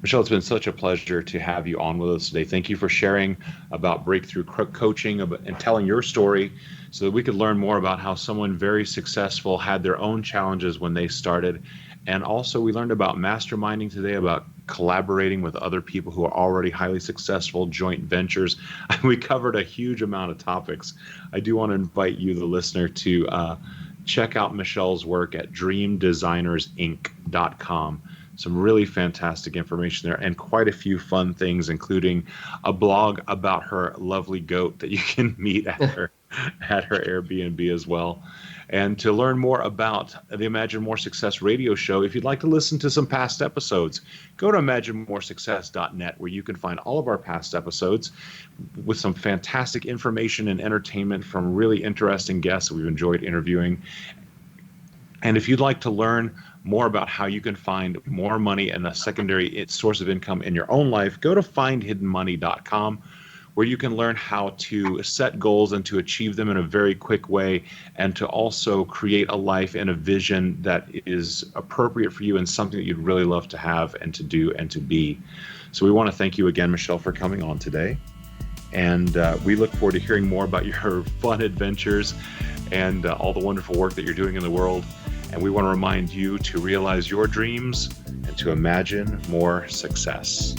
Michele, it's been such a pleasure to have you on with us today. Thank you for sharing about breakthrough coaching and telling your story, so that we could learn more about how someone very successful had their own challenges when they started. And also we learned about masterminding today, about collaborating with other people who are already highly successful, joint ventures. We covered a huge amount of topics. I do want to invite you, the listener, to check out Michele's work at dreamdesignersinc.com. Some really fantastic information there, and quite a few fun things, including a blog about her lovely goat that you can meet at her Airbnb as well. And to learn more about the Imagine More Success radio show, if you'd like to listen to some past episodes, go to imaginemoresuccess.net, where you can find all of our past episodes with some fantastic information and entertainment from really interesting guests that we've enjoyed interviewing. And if you'd like to learn more about how you can find more money and a secondary source of income in your own life, go to findhiddenmoney.com, where you can learn how to set goals and to achieve them in a very quick way, and to also create a life and a vision that is appropriate for you and something that you'd really love to have and to do and to be. So we want to thank you again, Michele, for coming on today. And we look forward to hearing more about your fun adventures and all the wonderful work that you're doing in the world. And we want to remind you to realize your dreams and to imagine more success.